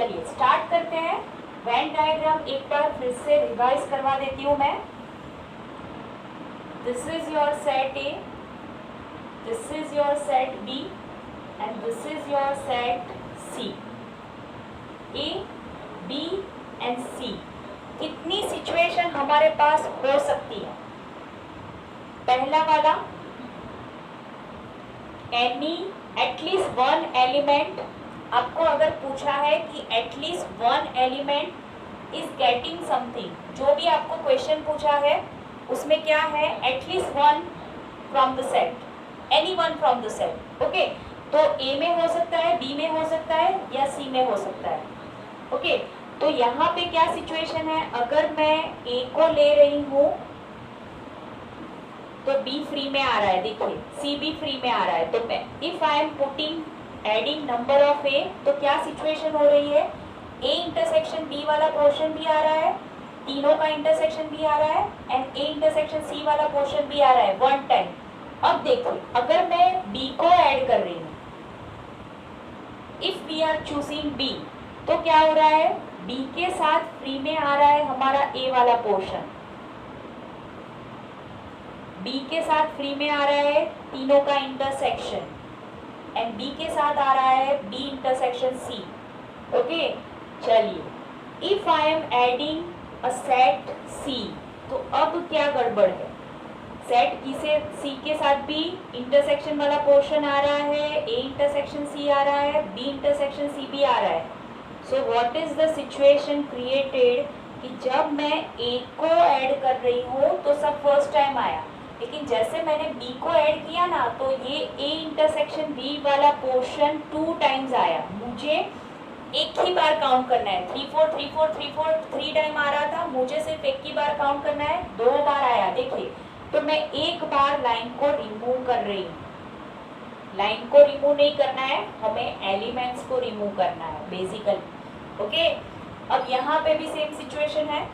चलिए स्टार्ट करते हैं। वेन डायग्राम एक बार फिर से रिवाइज करवा देती हूँ मैं। This is your set A, this is your set B and this is your set C. A, B and C कितनी सिचुएशन हमारे पास हो सकती है? पहला वाला, एनी एटलीस्ट वन एलिमेंट। आपको अगर पूछा है कि at least one element is getting something, जो भी आपको क्वेश्चन पूछा है उसमें क्या है? At least one from the set, any one from the set. Okay, तो ए में हो सकता है, बी में हो सकता है या सी में हो सकता है। ओके, तो यहाँ पे क्या सिचुएशन है? अगर मैं ए को ले रही हूँ तो बी फ्री में आ रहा है, देखिए सी भी फ्री में आ रहा है। तो मैं if I am putting adding number of A, तो क्या सिचुएशन हो रही है? ए इंटरसेक्शन बी वाला पोर्शन भी आ रहा है, तीनों का इंटरसेक्शन भी आ रहा है, एंड ए इंटरसेक्शन सी वाला पोर्शन भी आ रहा है वन टाइम। अब देखिए अगर मैं बी को ऐड कर रही हूँ, if we are choosing B, तो क्या हो रहा है? बी के साथ फ्री में आ रहा है हमारा ए वाला पोर्शन, बी के साथ फ्री में आ रहा है तीनों का इंटरसेक्शन, एंड बी के साथ आ रहा है बी इंटरसेक्शन सी। ओके, चलिए if I am adding a set C, तो अब क्या गड़बड़ है? सेट की से सी के साथ भी इंटरसेक्शन वाला पोर्शन आ रहा है, ए इंटरसेक्शन सी आ रहा है, बी इंटरसेक्शन सी भी आ रहा है। सो what is the situation created कि जब मैं ए को ऐड कर रही हूँ तो सब फर्स्ट टाइम आया, लेकिन जैसे मैंने बी को ऐड किया ना तो ये ए इंटरसेक्शन बी वाला पोर्शन 2 टाइम्स आया। मुझे एक ही बार काउंट करना है, 3 4 3 4 3 4 3 टाइम आ रहा था, मुझे सिर्फ एक ही बार काउंट करना है, 2 बार आया। देखिए, तो मैं एक बार लाइन को रिमूव कर रही हूँ। लाइन को रिमूव नहीं करना है, हमें एलिमेंट्स को रिमूव करना है बेसिकली। ओके, अब यहाँ पे भी सेम सिचुएशन है,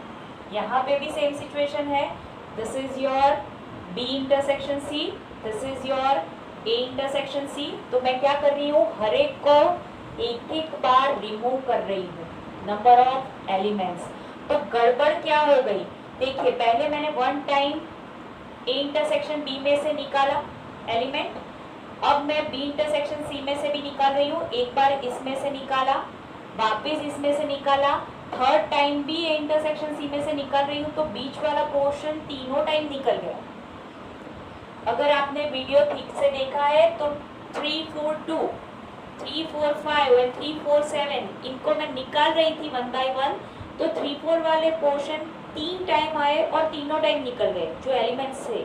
यहाँ पे भी सेम सिचुएशन है। This is your B intersection C, this is your A intersection C। तो मैं क्या कर रही हूँ? हर एक को एक एक बार रिमूव कर रही हूँ नंबर ऑफ एलिमेंट्स। तो गड़बड़ क्या हो गई? देखिए पहले मैंने one time A intersection B में से निकाला एलिमेंट, अब मैं B इंटरसेक्शन C में से भी निकाल रही हूँ, एक बार इसमें से निकाला, वापिस इसमें से निकाला, थर्ड टाइम भी A इंटरसेक्शन C में से निकाल रही हूँ, तो बीच वाला पोर्शन तीनों टाइम निकल गया। अगर आपने वीडियो ठीक से देखा है तो 3 4 2 3 4 5 और 3 4 7 इनको मैं निकाल रही थी वन बाय वन, तो 3 4 वाले पोर्शन 3 टाइम आए और तीनों टाइम निकल गए जो एलिमेंट्स थे।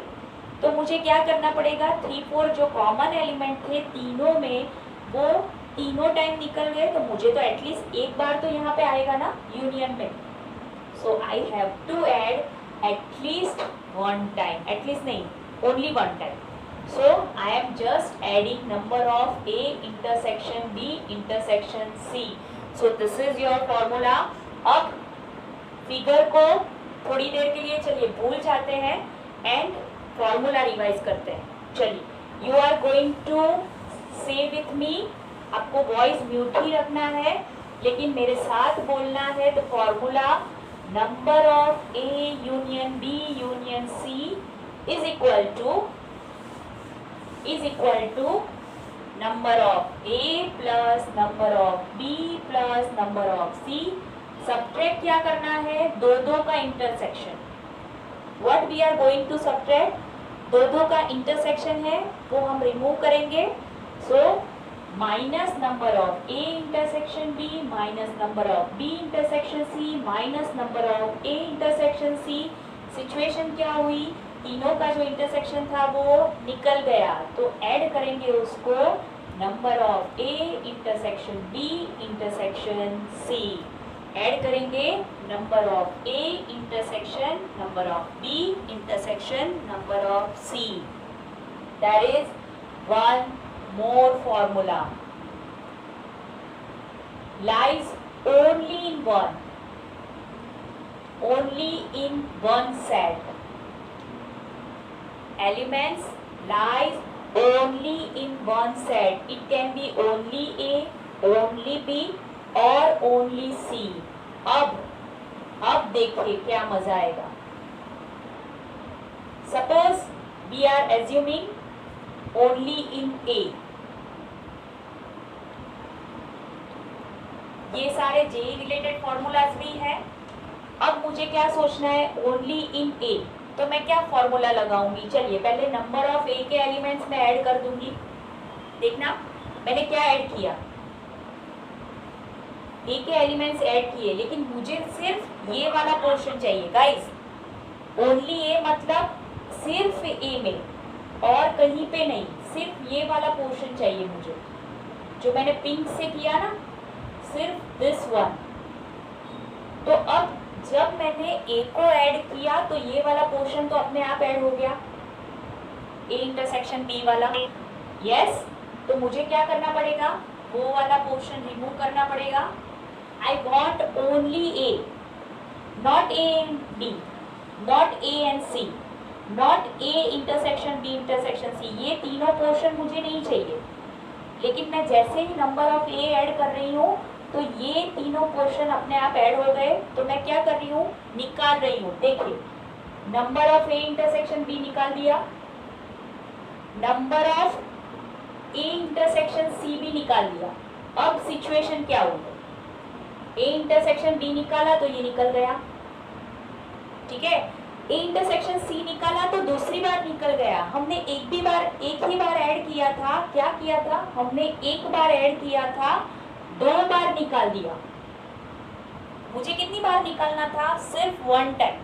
तो मुझे क्या करना पड़ेगा? 3 4 जो कॉमन एलिमेंट थे तीनों में, वो तीनों टाइम निकल गए, तो मुझे तो एटलीस्ट एक बार तो यहाँ पे आएगा ना यूनियन में। So I have to add at least one time, at least नहीं, only one time. So I am just adding number of A intersection B intersection C. So this is your formula. अब figure को थोड़ी देर के लिए चलिए भूल जाते हैं एंड फॉर्मूला रिवाइज करते हैं। चलिए, यू आर गोइंग टू से विथ मी, आपको वॉइस म्यूट ही रखना है लेकिन मेरे साथ बोलना है। तो formula number of A union B union C is equal to number of A plus number of B plus number of C। Subtract क्या करना है? दो का intersection. What we are going to subtract? दो का इंटरसेक्शन है वो हम रिमूव करेंगे। So minus number of A intersection B minus number of B intersection C minus number of A intersection C। Situation क्या हुई? तीनों का जो इंटरसेक्शन था वो निकल गया, तो ऐड करेंगे उसको number of A intersection B intersection C। Add करेंगे number of A intersection number of B intersection number of C। That is one more formula, lies only in one set. Elements lies only in one set. It can be only A, only B, और only C. अब देखिए क्या मजा आएगा। Suppose we are assuming only in A, ये सारे जे related formulas भी हैं। अब मुझे क्या सोचना है, ओनली इन ए, तो मैं क्या फॉर्मूला लगाऊंगी? चलिए पहले नंबर ऑफ ए के एलिमेंट्स में ऐड कर दूंगी। देखना मैंने क्या ऐड किया, ए के एलिमेंट्स ऐड किए, लेकिन मुझे सिर्फ ये वाला पोर्शन चाहिए गाइस। ओनली ए मतलब सिर्फ ए में और कहीं पे नहीं, सिर्फ ये वाला पोर्शन चाहिए मुझे, जो मैंने पिंक से किया ना, सिर्फ दिस वन। तो अब जब मैंने ए को ऐड किया तो ये वाला पोर्शन तो अपने आप ऐड हो गया, ए इंटरसेक्शन बी वाला। यस, तो मुझे क्या करना पड़ेगा, वो वाला पोर्शन रिमूव करना पड़ेगा। I want only A, not A and B, not A and C, not A intersection B intersection C, ये तीनों पोर्शन मुझे नहीं चाहिए। लेकिन मैं जैसे ही नंबर ऑफ ए ऐड कर रही हूँ तो ये तीनों पोर्शन अपने आप ऐड हो गए। तो मैं क्या कर रही हूँ, निकाल रही हूँ। देखिए number of A intersection B निकाल दिया, number of A intersection C भी निकाल दिया। अब सिचुएशन क्या होगी, ए इंटरसेक्शन बी निकाला तो ये निकल गया, ठीक है। ए इंटरसेक्शन सी निकाला तो दूसरी बार निकल गया। हमने एक ही बार ऐड किया था, क्या किया था, हमने एक बार ऐड किया था, 2 बार निकाल दिया। मुझे कितनी बार निकालना था, सिर्फ 1 टाइम।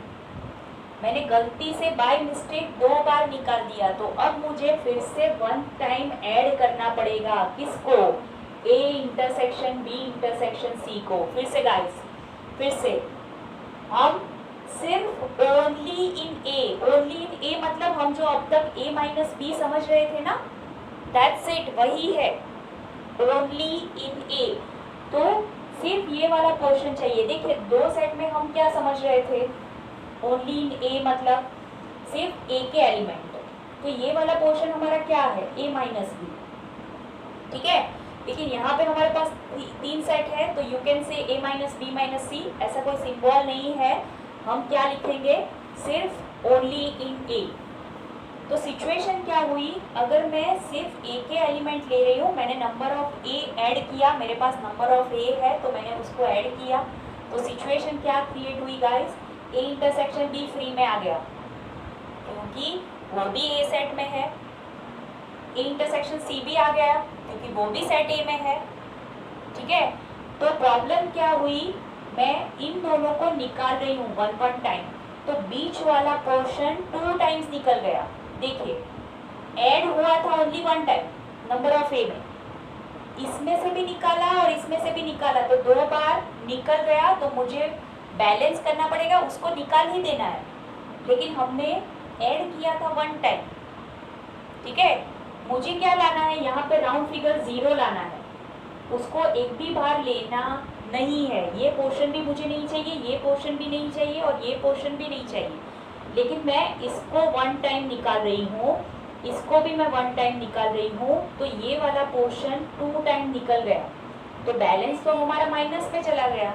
मैंने गलती से बाय मिस्टेक 2 बार निकाल दिया, तो अब मुझे फिर से 1 टाइम ऐड करना पड़ेगा। किसको, A intersection B intersection C को। फिर से गाइस, फिर से हम सिर्फ only in A, only in ए मतलब हम जो अब तक ए माइनस बी समझ रहे थे ना, दैट्स इट, वही है ओनली इन ए। तो सिर्फ ये वाला पोर्शन चाहिए। देखिए 2 सेट में हम क्या समझ रहे थे, ओनली इन ए मतलब सिर्फ ए के एलिमेंट, तो ये वाला पोर्शन हमारा क्या है, ए माइनस बी, ठीक है। लेकिन यहाँ पे हमारे पास 3 सेट है, तो you can say A minus B minus C, ऐसा कोई सिंबल नहीं है। हम क्या लिखेंगे, सिर्फ ओनली इन ए। तो सिचुएशन क्या हुई, अगर मैं सिर्फ ए के एलिमेंट ले रही हूँ, मैंने नंबर ऑफ ए ऐड किया, मेरे पास नंबर ऑफ ए है तो मैंने उसको ऐड किया, तो सिचुएशन क्या क्रिएट हुई गाइस, ए इंटरसेक्शन बी फ्री में आ गया, क्योंकि वो भी ए सेट में है। ए इंटरसेक्शन सी भी आ गया, क्योंकि वो भी सेट ए में है, ठीक है। तो प्रॉब्लम क्या हुई, मैं इन दोनों को निकाल रही हूँ 1 टाइम, तो बीच वाला पोर्शन 2 टाइम्स निकल गया। देखिए ऐड हुआ था ओनली 1 टाइम नंबर ऑफ ए में, इसमें से भी निकाला और इसमें से भी निकाला, तो 2 बार निकल गया, तो मुझे बैलेंस करना पड़ेगा, उसको निकाल ही देना है। लेकिन हमने ऐड किया था 1 टाइम, ठीक है। मुझे क्या लाना है, यहाँ पे राउंड फिगर 0 लाना है, उसको एक भी बार लेना नहीं है। ये पोर्शन भी मुझे नहीं चाहिए, ये पोर्शन भी नहीं चाहिए और ये पोर्शन भी नहीं चाहिए। लेकिन मैं इसको 1 टाइम निकाल रही हूँ, इसको भी मैं 1 टाइम निकाल रही हूँ, तो ये वाला पोर्शन 2 टाइम निकल गया, तो बैलेंस तो हमारा माइनस में चला गया।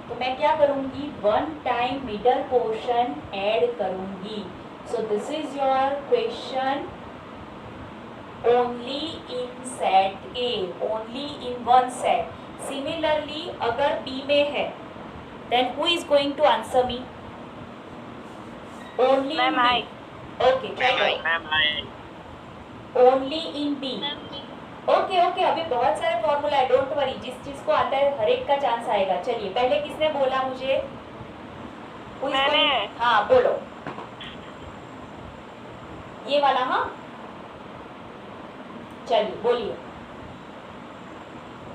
तो मैं क्या करूँगी, 1 टाइम मिडल पोर्शन ऐड करूँगी। So this is your question only in set A, only in 1 set. Similarly अगर बी में है, then who is going to answer me, only in B, okay try, only in B, okay okay. अभी बहुत सारे formula है, don't worry, जिस चीज को आता है हर एक का चांस आएगा। चलिए पहले किसने बोला मुझे, मैंने, हाँ बोलो, ये वाला, हाँ चलिए बोलिए।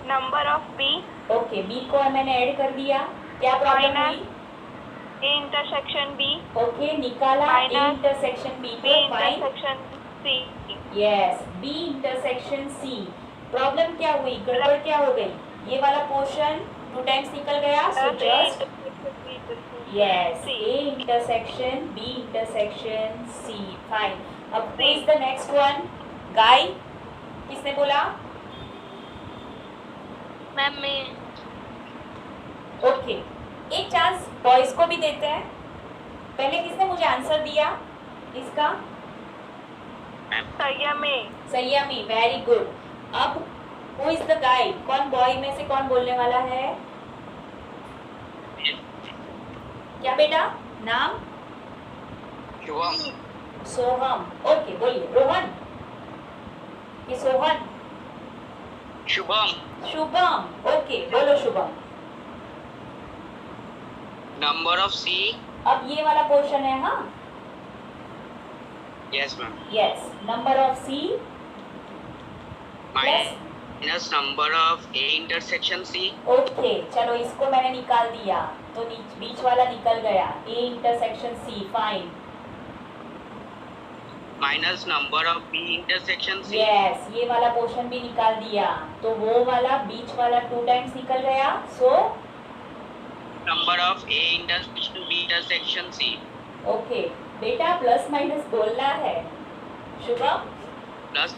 Number of B, okay B को मैंने ऐड कर दिया, क्या प्रॉब्लम हुई, ए इंटरसेक्शन बी, ओके निकाला, A intersection B B intersection C, yes B intersection C. Problem क्या हुई, गड़बड़ क्या हो गई, ये वाला पोर्शन 2 टाइम्स निकल गया, so just yes A intersection B intersection C, fine. अब who is the next one, guys, किसने बोला, मैम मैं, ओके, एक चांस बॉयज को भी देते हैं। पहले किसने मुझे आंसर दिया इसका? संयमी। संयमी, वेरी गुड। अब हु इज द गाय? कौन बॉय में से कौन बोलने वाला है? क्या बेटा नाम? शुभम। सोहम। ओके, बोलिए। रोहन कि सोहन? शुभम। शुभम। ओके, बोलो शुभम। नंबर ऑफ सी। अब ये वाला पोर्शन है, हाँ? Yes ma'am. Yes, number of C plus, minus number of A intersection C. Okay चलो इसको मैंने निकाल दिया तो बीच वाला निकल गया, A intersection C, fine. Minus number of B intersection C. Yes, ये वाला पोर्शन भी निकाल दिया तो वो वाला बीच वाला 2 टाइम्स निकल गया, so number of A intersection B intersection C. Okay बेटा, प्लस माइनस बोलना है Shubham. Plus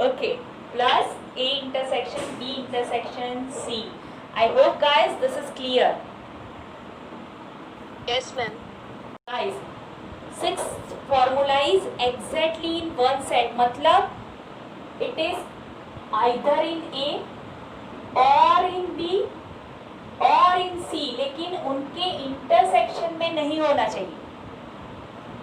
okay, plus A intersection B intersection C. I hope guys this is clear. Yes ma'am. Guys 6 formula is exactly in one set, मतलब it is either in A or in B और in C, लेकिन उनके intersection में नहीं होना चाहिए।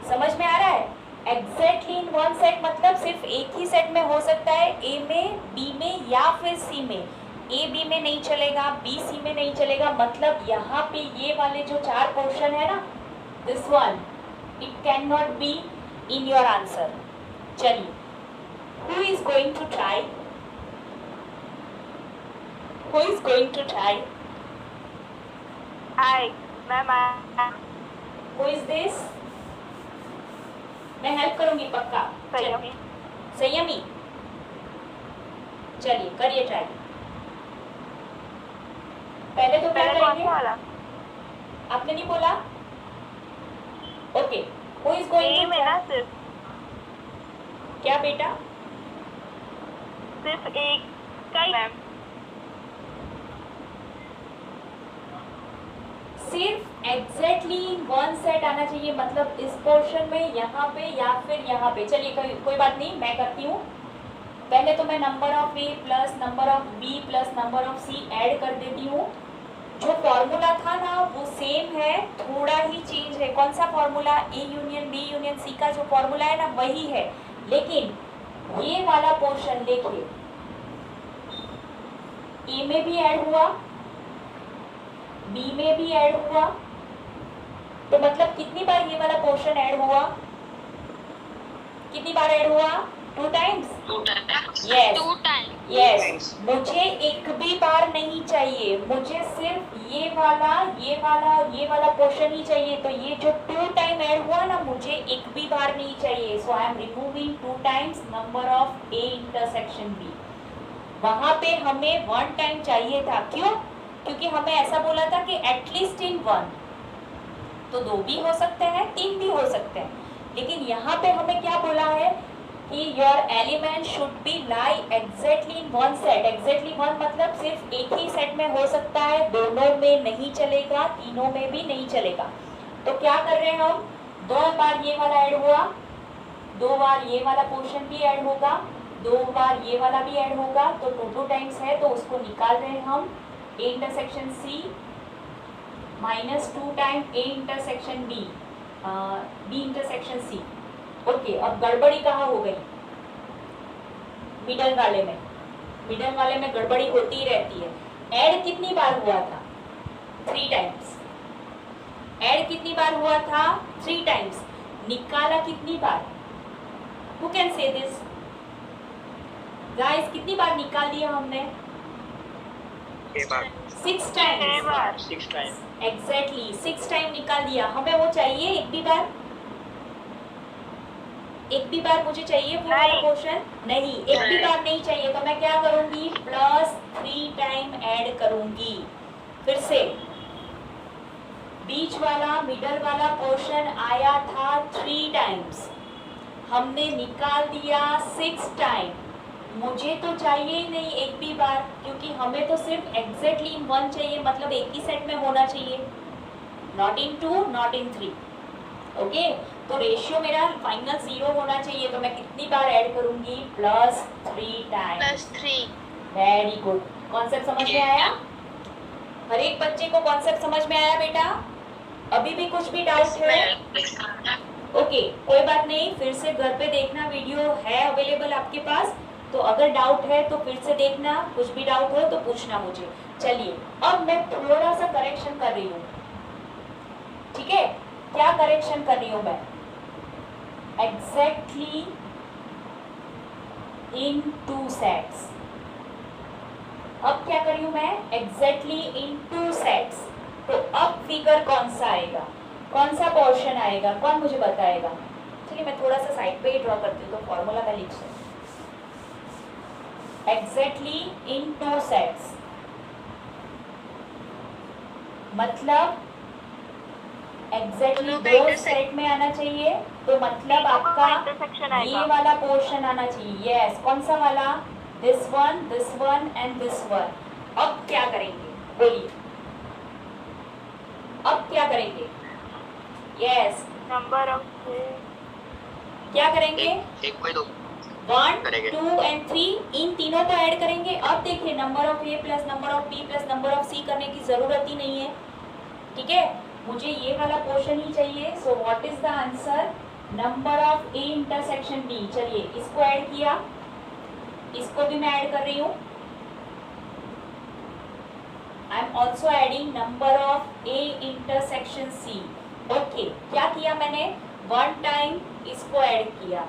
समझ में आ रहा है? एग्जैक्टली इन वन सेट मतलब सिर्फ एक ही सेट में हो सकता है, ए में, बी में या फिर सी में। ए बी में नहीं चलेगा, बी सी में नहीं चलेगा, मतलब यहाँ पे ये वाले जो 4 पोर्शन है ना, this one it cannot be in your answer. चलिए, who is going to try? Who is going to try? I, ma'am. Who is this? मैं हेल्प करूंगी पक्का। संयमी। संयमी, चलिए करिए ट्राई। पहले तो क्या पहले कौन करेंगे? सा वाला? आपने नहीं बोला? Okay, who is going A to में ना सिर्फ क्या बेटा? सिर्फ एक का ही मैम। सिर्फ एग्जैक्टली इन वन सेट आना चाहिए, मतलब इस पोर्शन में यहाँ पे या फिर यहाँ पे। चलिए कोई बात नहीं, मैं करती हूँ। पहले तो मैं number of A plus number of B plus number of C add कर देती हूँ। जो फॉर्मूला था ना वो सेम है, थोड़ा ही चेंज है। कौन सा formula? A union B union C का जो फॉर्मूला है ना वही है, लेकिन ये वाला पोर्शन देखिए, ए में भी ऐड हुआ, बी में भी ऐड हुआ, तो मतलब कितनी बार ये वाला पोर्शन ऐड हुआ? कितनी बार ऐड हुआ? 2 टाइम्स। Yes, 2 times. यस, मुझे एक भी बार नहीं चाहिए, मुझे सिर्फ ये वाला पोर्शन ही चाहिए। तो ये जो 2 टाइम ऐड हुआ ना, मुझे एक भी बार नहीं चाहिए। So I am removing 2 times number of A intersection B. वहां पे हमें 1 टाइम चाहिए था, क्यों? क्योंकि हमें ऐसा बोला था कि एटलीस्ट इन 1, तो 2 भी हो सकते हैं, 3 भी हो सकते हैं, लेकिन यहाँ पे हमें क्या बोला है कि your element should be lie exactly in one set. Exactly one मतलब सिर्फ एक ही सेट में हो सकता है, दोनों में नहीं चलेगा, तीनों में भी नहीं चलेगा। तो क्या कर रहे हैं हम? 2 बार ये वाला ऐड हुआ, 2 बार ये वाला पोर्शन भी ऐड होगा, 2 बार ये वाला भी ऐड होगा, तो 2 टाइम्स है, तो उसको निकाल रहे हैं हम। A intersection C minus 2 time A intersection B, B intersection C. Okay, अब गड़बड़ी कहाँ हो गई? मिडल वाले में। मिडल वाले में गड़बड़ी होती ही रहती है। ऐड कितनी बार हुआ था? 3 टाइम्स। ऐड कितनी बार हुआ था? 3 टाइम्स। निकाला कितनी बार? Who can say this guys? कितनी बार निकाल दिया हमने? 6 बार। 6 टाइम्स। 6 टाइम। एग्जैक्टली 6 टाइम निकाल दिया। हमें वो चाहिए एक भी बार? एक भी बार मुझे चाहिए वो वाला पोर्शन? नहीं, एक भी बार नहीं चाहिए। तो मैं क्या करूंगी? प्लस 3 टाइम ऐड करूंगी। फिर से बीच वाला मिडल वाला पोर्शन आया था 3 टाइम्स, हमने निकाल दिया 6 टाइम। मुझे तो चाहिए ही नहीं एक भी बार, क्योंकि हमें तो सिर्फ एग्जैक्टली इन 1 चाहिए, मतलब एक ही सेट में होना चाहिए, not in 2 not in 3। Okay, तो रेशियो मेरा फाइनल 0 होना चाहिए, तो मैं कितनी बार ऐड करूंगी, +3 टाइम्स। +3। वेरी गुड, कॉन्सेप्ट समझ में आया? हर एक बच्चे को कॉन्सेप्ट समझ में आया बेटा? अभी भी कुछ भी डाउट है? ओके, कोई बात नहीं, फिर से घर पे देखना, वीडियो है अवेलेबल आपके पास, तो अगर डाउट है तो फिर से देखना, कुछ भी डाउट हो तो पूछना मुझे। चलिए, अब मैं थोड़ा सा करेक्शन कर रही हूँ, ठीक है? क्या करेक्शन कर रही हूँ मैं? एग्जैक्टली इन 2 सेट्स। अब क्या कर रही हूँ मैं? एग्जैक्टली इन 2 सेट्स। तो अब फिगर कौन सा आएगा, कौन सा पोर्शन आएगा, कौन मुझे बताएगा? चलिए मैं थोड़ा सा साइड पे ही ड्रॉ करती हूँ, तो फॉर्मूला मैं लिख सकती हूँ। एग्जैक्टली इन 2 सेट्स मतलब एग्जैक्टली 2 सेट में आना चाहिए, तो मतलब आपका ये वाला पोर्शन आना चाहिए। यस, कौन सा वाला? This one and this one. अब क्या करेंगे, बोलिए, अब क्या करेंगे? यस, नंबर ऑफ क्या करेंगे? एक कोई दो 1 करेंगे। 2 एंड 3, इन तीनों को ऐड करेंगे। अब देखिए, number of A plus number of B plus number of C करने की जरूरत ही नहीं है, ठीक है? मुझे ये वाला पोर्शन ही चाहिए। So what is the answer? Number of A intersection B. चलिए, इसको ऐड किया, इसको भी मैं ऐड कर रही हूँ। I am also adding number of A intersection C. Okay, क्या किया मैंने? 1 टाइम इसको ऐड किया,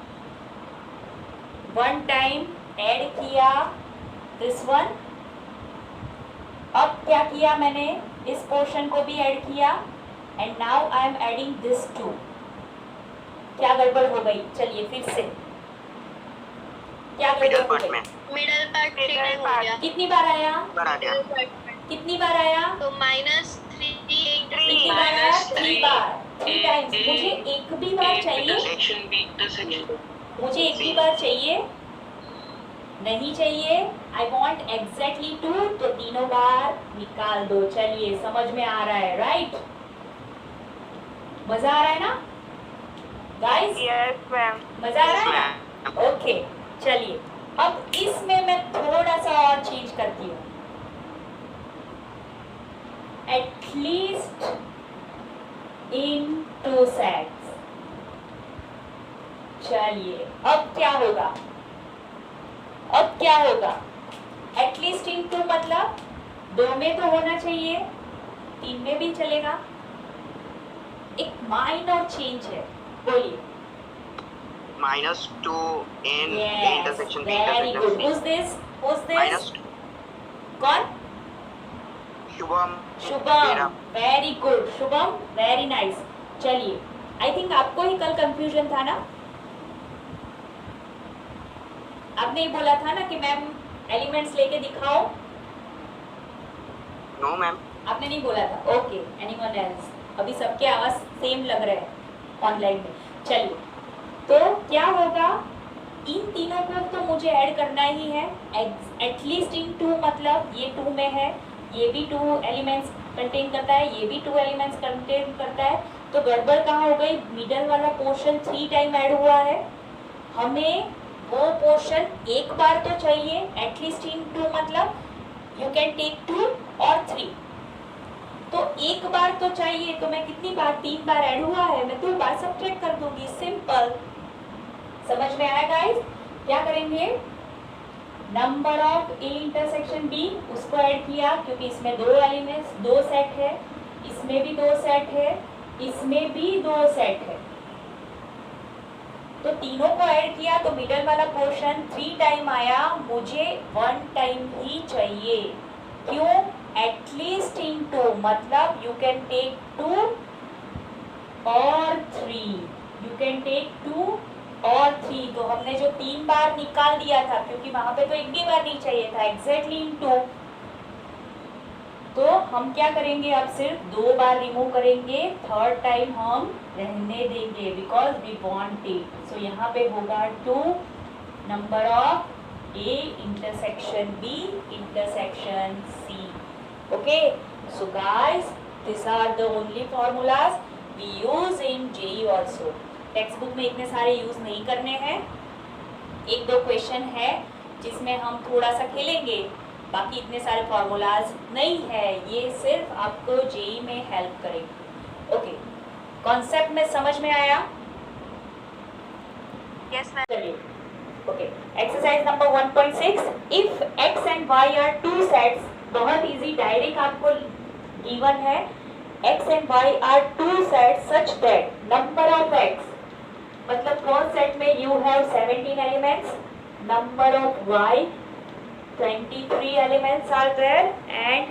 1 टाइम ऐड किया दिस वन। अब क्या किया मैंने? इस पोर्शन को भी ऐड किया, and now I am adding this 2। क्या गड़बड़ हो गई? चलिए फिर से, क्या गड़बड़ हो गई? मिडल पार्ट 3 टाइम हो गया। कितनी बार आया? कितनी बार आया? तो -3 कितनी बार आया? 3 बार, 3 टाइम्स। मुझे एक भी बार चाहिए, इंटरसेक्शन बी इंटरसेक्शन मुझे एक भी बार चाहिए नहीं चाहिए। आई वॉन्ट एग्जैक्टली 2, तो तीनों बार निकाल दो। चलिए, समझ में आ रहा है, राइट? मजा आ रहा है ना गाइस? Yes ma'am. मजा आ रहा है ना? ओके, चलिए, अब इसमें मैं थोड़ा सा और चेंज करती हूँ। At least in 2 sets. चलिए, अब क्या होगा? अब क्या होगा? एटलीस्ट इन 2 मतलब 2 में तो होना चाहिए, 3 में भी चलेगा। एक माइनर चेंज है, बोलिए। -2 in Yes, A intersection B very good. intersection Who's this? Who's this? -2 कौन? शुभम शुभम। मेरा very good Shubham, very nice. चलिए, आई थिंक आपको ही कल कंफ्यूजन था ना? आपने ही बोला था ना कि मैम एलिमेंट्स लेके दिखाओ। नो मैम आपने नहीं बोला था? Okay, anyone else? अभी सबके आवाज सेम लग रहे हैं ऑनलाइन में। चलिए, तो क्या होगा? इन तीनों को तो मुझे ऐड करना ही है। एटलीस्ट इन 2 मतलब ये 2 में है, ये भी 2 एलिमेंट्स कंटेन करता है, ये भी 2 एलिमेंट्स कंटेन करता है। तो गड़बड़ कहाँ हो गई? मिडल वाला पोर्शन 3 टाइम ऐड हुआ है, हमें वो पोर्शन एक बार तो चाहिए। एटलीस्ट इन 2 मतलब यू कैन टेक 2 और 3, तो एक बार तो चाहिए। तो मैं कितनी बार? 3 बार ऐड हुआ है, मैं 2 बार सब्ट्रैक्ट कर दूंगी, सिंपल। समझ में आया गाइस? क्या करेंगे? Number of A intersection B, उसको ऐड किया, क्योंकि इसमें 2 एलिमेंट्स 2 सेट है, इसमें भी 2 सेट है, इसमें भी 2 सेट है, तो तीनों को ऐड किया, तो मिडल वाला पोर्शन 3 टाइम आया, मुझे 1 टाइम ही चाहिए। क्यों? एटलीस्ट इन 2 मतलब यू कैन टेक 2 और 3, यू कैन टेक 2 और 3। तो हमने जो 3 बार निकाल दिया था, क्योंकि वहां पे तो एक भी बार नहीं चाहिए था, एग्जैक्टली इन 2। तो हम क्या करेंगे? अब सिर्फ 2 बार रिमूव करेंगे, 3rd टाइम हम रहने देंगे, बिकॉज वी वांट इट। सो यहाँ पे होगा 2 number of A intersection B intersection C. Okay, so guys, these are the only formulas we use in JEE also. Text book में इतने सारे यूज नहीं करने हैं, एक दो क्वेश्चन है जिसमें हम थोड़ा सा खेलेंगे, बाकी इतने सारे फॉर्मूलाज नहीं है, ये सिर्फ आपको जेई में हेल्प करेंगे. ओके, कॉन्सेप्ट में समझ में आया? Yes ma'am. चलिए, okay, exercise number 1.6. If X and Y are two sets, बहुत इजी, डायरेक्ट आपको गिवन है. X and Y are two sets such that number of X, मतलब कौन सेट में you have 17 elements, number of Y 23 elements are there, and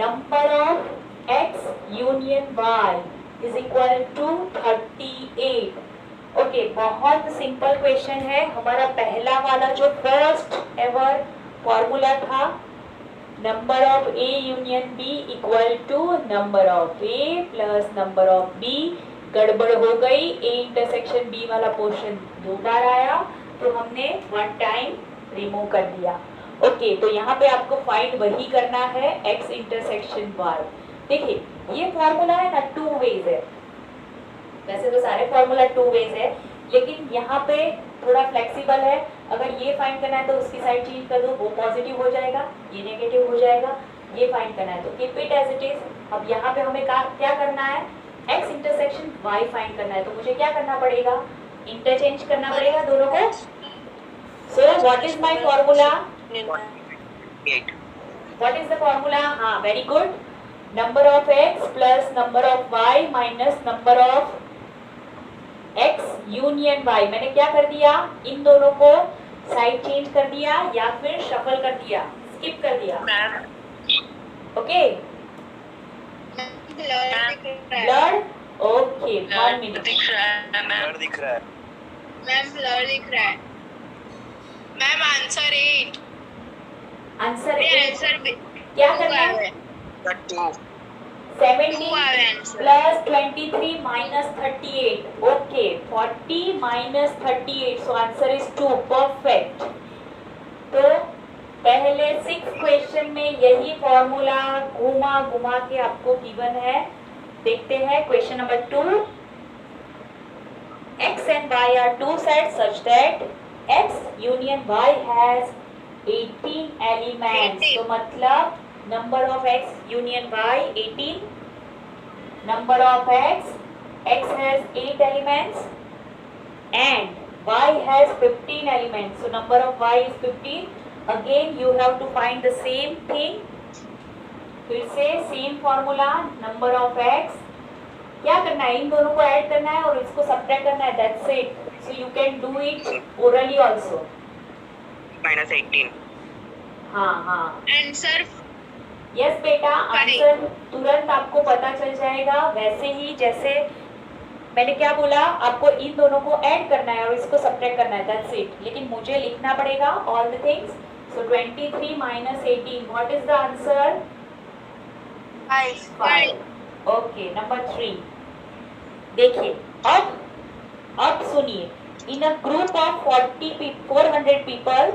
number of X union Y is equal to 38. Okay, बहुत simple question है. हमारा पहला वाला जो first ever formula था, number of A union B equal to number of A plus number of B, गड़बड़ हो गई, ए इंटरसेक्शन बी वाला पोर्शन दो बार आया तो हमने वन टाइम रिमूव कर दिया. ओके, तो यहाँ पे आपको फाइंड वही करना है, एक्स इंटरसेक्शन वाई. देखिए, ये फॉर्मूला है ना, टू वेज है. वैसे तो सारे फॉर्मूला टू वेज है, लेकिन यहाँ पे थोड़ा फ्लेक्सिबल है. अगर ये फाइंड करना है तो उसकी साइड चेंज कर दो, वो पॉजिटिव हो जाएगा, ये नेगेटिव हो जाएगा. ये फाइंड करना है तो keep it as it is. अब यहाँ पे हमें क्या करना है, एक्स इंटरसेक्शन वाई फाइंड करना है, तो मुझे क्या करना पड़ेगा, इंटरचेंज करना पड़ेगा दोनों को. So what is my formula, what is the formula? हाँ, very good. Number of X plus number of Y minus number of X union Y. मैंने क्या कर दिया, इन दोनों को साइड चेंज कर दिया या फिर शफल कर दिया, स्किप कर दिया. Okay, blood. Okay, 1 minute. दिख रहा है मैम, दिख रहा है मैम. ब्लर दिख रहा है मैम. आंसर 8. आंसर आंसर क्या करना है, 17 plus 23 minus 38. Okay, 40 minus 38, so answer is 2. Perfect. तो पहले 6 क्वेश्चन में यही फॉर्मूला घुमा घुमा के आपको गिवन है. देखते हैं question number 2. X and Y are two sets such that X union Y has 18 elements. तो मतलब number of X union Y 18, number of x has 8 elements and y has 15 elements, so number of y is 15. Again you have to find the same thing, फिर से same formula, number of x, क्या करना है, इन दोनों को add करना है और इसको सब्ट्रैक्ट करना है, that's it. So you can do it orally also. -18. हाँ हाँ, आंसर. यस बेटा, आंसर तुरंत आपको पता चल जाएगा. वैसे ही जैसे मैंने क्या बोला, आपको इन दोनों को ऐड करना है और इसको सब्ट्रैक्ट करना है, दैट्स इट. लेकिन मुझे लिखना पड़ेगा all the things. So 23 minus 18, what is the answer? 5. Okay, number 3. देखिए, अब सुनिए, इन अ ग्रुप ऑफ 400 पीपल,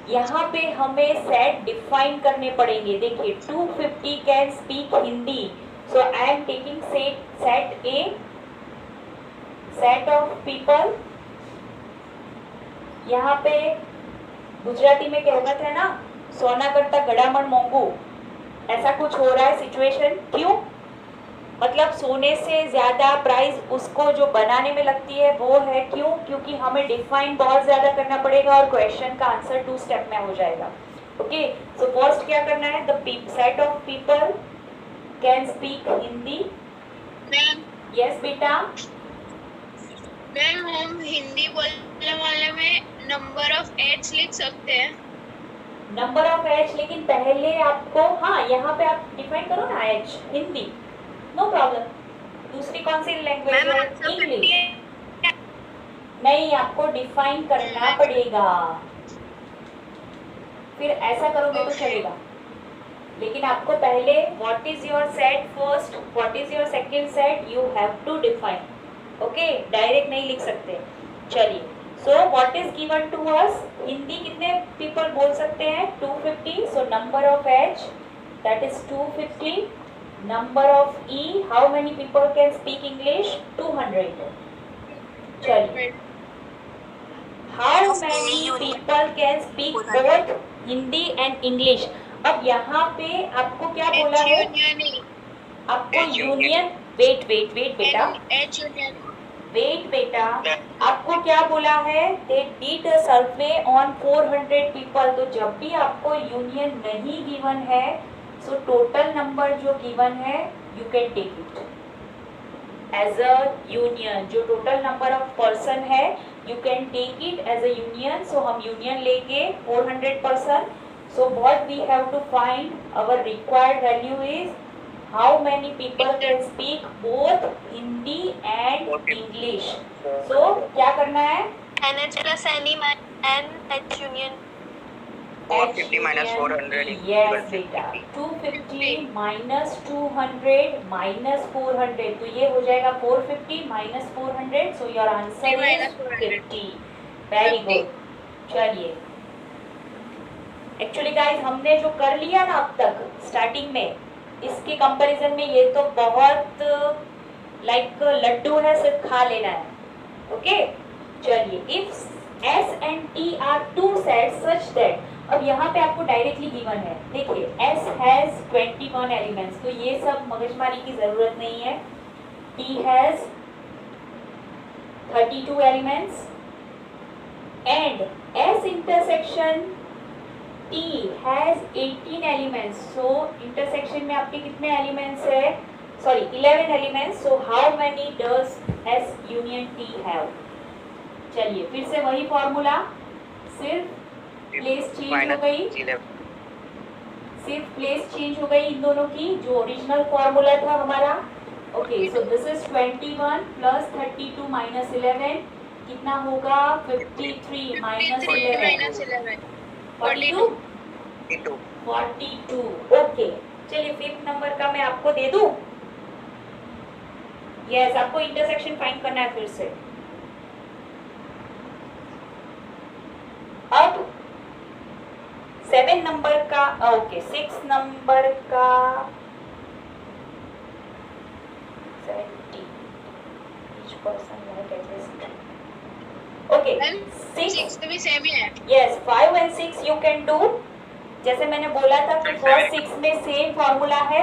यहाँ पे हमें सेट डिफाइन करने पड़ेंगे. देखिए, 250 can speak Hindi, so I am taking set A, set of people. यहाँ पे गुजराती में कहावत है ना, सोना करता गड़ामण मोंगू. ऐसा कुछ हो रहा है सिचुएशन. क्यों? मतलब सोने से ज्यादा प्राइस उसको जो बनाने में लगती है वो है. क्यों? क्योंकि हमें डिफाइन बहुत ज्यादा करना पड़ेगा और क्वेश्चन का आंसर 2 स्टेप में हो जाएगा. ओके, सो फर्स्ट क्या करना है, the set of people can speak Hindi. Ma'am, yes बेटा. मैम हम हिंदी बोलने वाले में नंबर ऑफ एच लिख सकते हैं. नंबर ऑफ एच, लेकिन पहले आपको, हाँ यहाँ पे आप डिफाइन करो ना एच, हिंदी, नो प्रॉब्लम. दूसरी कौन सी लैंग्वेज है? इंग्लिश. नहीं, आपको डिफाइन करना पड़ेगा. फिर ऐसा करोगे तो चलेगा, लेकिन आपको पहले what is your set first, what is your second set, you have to define. Okay, direct नहीं लिख सकते. चलिए, so what is given to us? Hindi कितने पीपल बोल सकते हैं? 250. So number of H that is 250. Number of E, how many people can speak English? 200. चलिए, how many people can speak both Hindi and English? अब यहाँ पे आपको क्या बोला है? आपको यूनियन, वेट बेटा, वेट बेटा, आपको क्या बोला है? They did a survey on 400 people. तो जब भी आपको यूनियन नहीं गिवन है, सो टोटल नंबर जो गिवन है you can take it as a union. जो टोटल नंबर ऑफ पर्सन है you can take it as a union. So हम यूनियन लेंगे 400 person. So what we have to find, our required value is how many people can speak both Hindi and English. So क्या करना है? NH plus NE NH union 450 minus 400 yes बेटा, 250 minus 200 minus 400. तो ये हो जाएगा 450 minus 400. So your answer is 50. Very good. चलिए, actually guys हमने जो कर लिया ना अब तक स्टार्टिंग में, इसके कंपैरिजन में ये तो बहुत लाइक लड्डू है, सिर्फ खा लेना है. ओके चलिए, if S and T are two sets such that, अब यहाँ पे आपको डायरेक्टली गिवन है. देखिए S has 21 एलिमेंट्स, तो ये सब मगजमारी की जरूरत नहीं है. T has 32 elements and S intersection T has 18 elements. So intersection में आपके कितने elements है? Sorry, 11 elements. So how many does S union T have? चलिए फिर से वही फॉर्मूला, सिर्फ प्लेस चेंज हो गई, सिर्फ प्लेस चेंज हो गई इन दोनों की. जो ओरिजिनल फॉर्मूला था हमारा. Okay, so this is 21 plus 32 minus 11 कितना होगा? 53 माइनस 11 42. ओके चलिए, फिफ्थ नंबर का मैं आपको दे दूं. यस, आपको इंटरसेक्शन फाइंड करना है फिर से. अब 7 नंबर का, ओके 6 नंबर का 70 each person like address. Okay 6 तो भी सेम ही है. Yes, 5 and 6 you can do. जैसे मैंने बोला था कि फर्स्ट 6 में सेम फॉर्मूला है.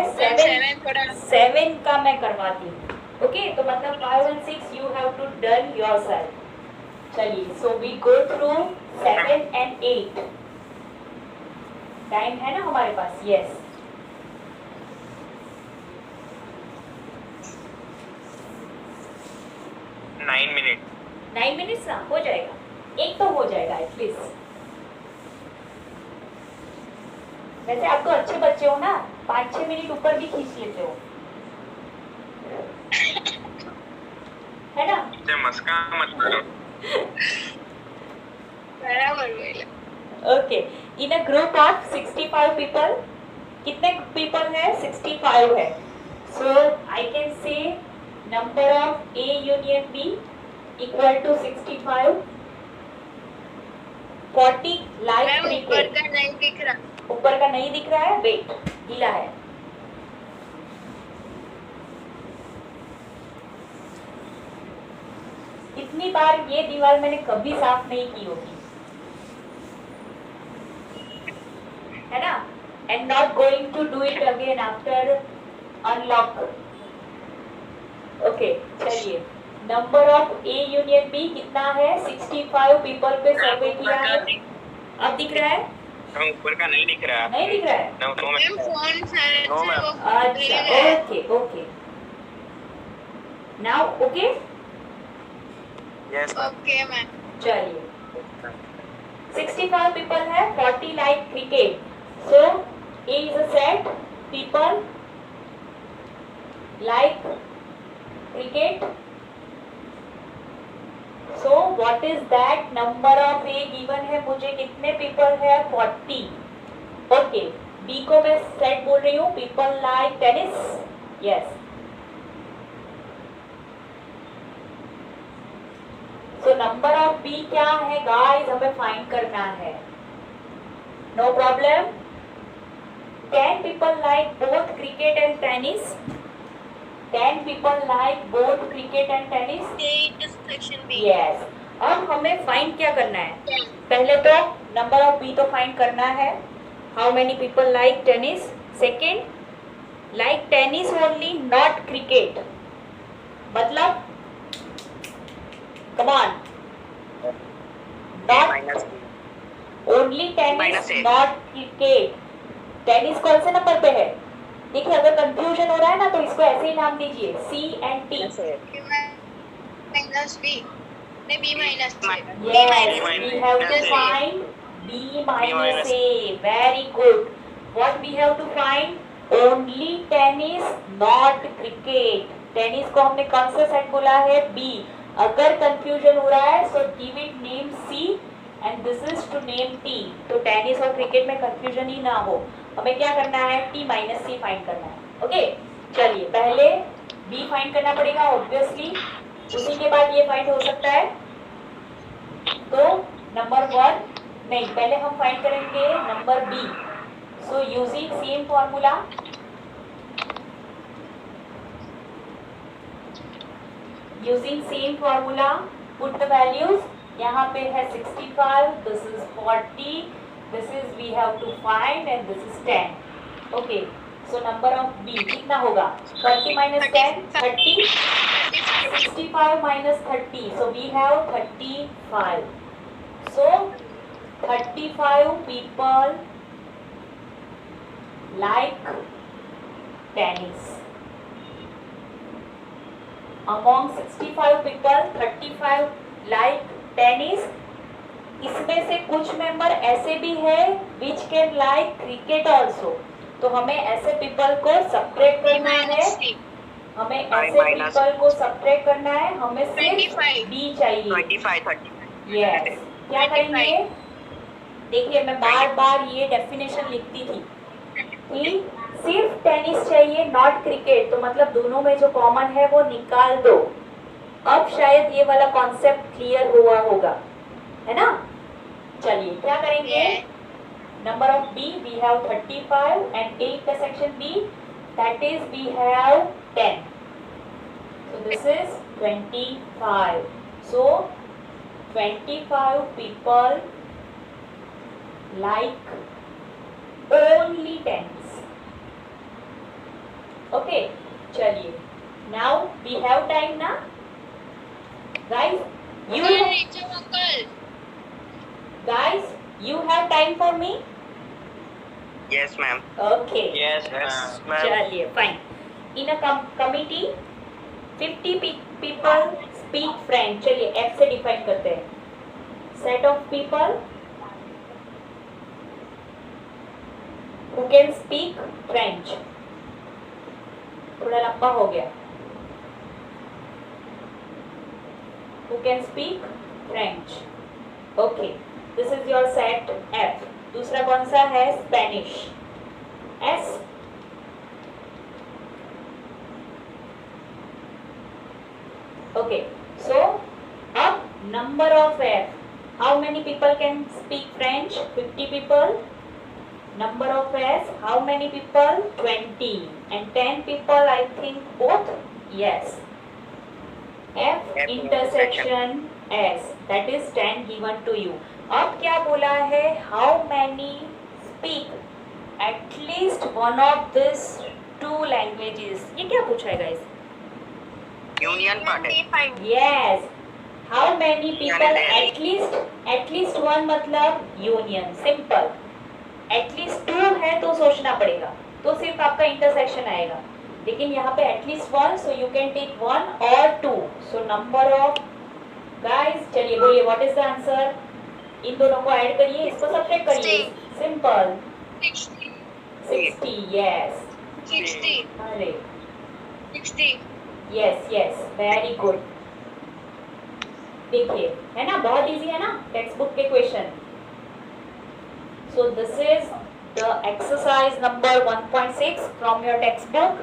7 का मैं करवाती हूँ. ओके, तो मतलब 5 and 6 you have to done yourself. चलिए, so we go through 7 and 8. Time है ना हमारे पास? यस. नाइन मिनट 9 मिनट्स ना हो जाएगा, एक तो हो जाएगा एटलीस्ट. वैसे आप तो अच्छे बच्चे हो ना, 5-6 मिनट ऊपर भी खींच लेते हो, है ना? मस्का मत करो. बराबर. Okay, in a group of 65 people, कितने पीपल है? 65 है. So I can say number of A union B equal to 65. 40 like ऊपर का नहीं दिख रहा. ऊपर का नहीं दिख रहा है, वेट गीला है. इतनी बार ये दीवार मैंने कभी साफ नहीं की होगी, है ना? And not going to do it again after unlock. Okay चलिए, number of A union B कितना है? 65 पीपल पे सर्वे किया है. अब दिख रहा है? ऊपर का नहीं दिख रहा. नहीं दिख रहा है. मैम फोन से वो अच्छा, okay okay. Now okay. Yes okay ma'am. चलिए, 65 पीपल है, 40 like cricket. So A is a set people like cricket. So what is that number of A given है मुझे? कितने people है? 40. ओके, B को मैं सेट बोल रही हूँ, people like tennis. Yes. So number of B क्या है गाइस, हमें फाइंड करना है. No problem. Can people like both cricket and tennis? Can people like both cricket and tennis? A intersection B. Yes. अब हमें फाइंड क्या करना है? पहले तो नंबर ऑफ बी तो फाइंड करना है. How many people like tennis? Second, like tennis only, not cricket. मतलब come on, not minus only tennis, Minus A. Not cricket. Tennis कौन से नंबर पे है? देखिए अगर कंफ्यूजन हो रहा है ना तो इसको ऐसे ही नाम दीजिए, C and T. B minus B. नहीं, B minus A. Yes, minus we have to A. find B minus minus A. Very good. What we have to find? Only tennis, not cricket. Tennis को हमने कौन सा set बोला है? B. अगर confusion हो रहा है so give it name C and this is to name T. तो टेनिस और क्रिकेट में कंफ्यूजन ही ना हो. हमें क्या करना है? T minus C फाइंड करना है. ओके, चलिए पहले B फाइंड करना पड़ेगा ऑब्वियसली, उसी के बाद ये फाइंड हो सकता है. तो नंबर 1 नहीं, पहले हम फाइंड करेंगे number B. So using same formula, put the values. यहाँ पे है 65, this is 40, this is we have to find and this is 10. Okay, so number of B कितना होगा? 40 minus 10, 30. 65 minus 30, so we have 35. So 35 people like tennis. Among 65 people, 35 like tennis. इसमें से कुछ member ऐसे भी है which can like cricket also. तो हमें ऐसे people को सब्ट्रैक्ट B करना है. minus C. हमें ऐसे minus पीपल को सब्ट्रैक्ट करना है. हमें सिर्फ 25. B चाहिए. 25 35. यस. क्या करेंगे? देखिए मैं बार बार ये डेफिनेशन लिखती थी कि सिर्फ टेनिस चाहिए, नॉट क्रिकेट. तो मतलब दोनों में जो कॉमन है वो निकाल दो. अब शायद ये वाला कॉन्सेप्ट क्लियर हुआ होगा, है ना? चलिए क्या करेंगे? Number of B we have 35 and A intersection B, that is we have 10. So this is 25. So 25 people like only tennis. Okay, चलिए. Now we have time ना? Guys, you have time for me? Yes, ma'am. Okay. Yes, ma'am. चलिए fine. In a committee 50 people speak French. चलिए F से define करते हैं. Set of people who can speak French. थोड़ा लंबा हो गया. Who can speak French? Okay. This is your set F. दूसरा कौन सा है? Spanish. S. Okay. So अब number of F. How many people can speak French? 50 people. Number of S. How many people? 20. And 10 people, I think both. Yes. F intersection S. That is 10 given to you. अब क्या बोला है? How many speak at least one of these two languages? ये क्या पूछा है guys? Union part है. 25. Yes. How many people? Union. At least one मतलब union. Simple. At least two है तो सोचना पड़ेगा. तो सिर्फ आपका इंटरसेक्शन आएगा. लेकिन यहाँ पे at least one, so you can take one or two. So number of guys, चलिए बोलिए what is the answer? इन दोनों को ऐड करिए, इसको सब्ट्रैक्ट करिए. सिंपल. 60. 60. Yes. 60. अरे 60. yes yes very good. देखिए है ना, बहुत इजी है ना टेक्स्ट बुक के question. So this is the exercise number 1.6 from your textbook.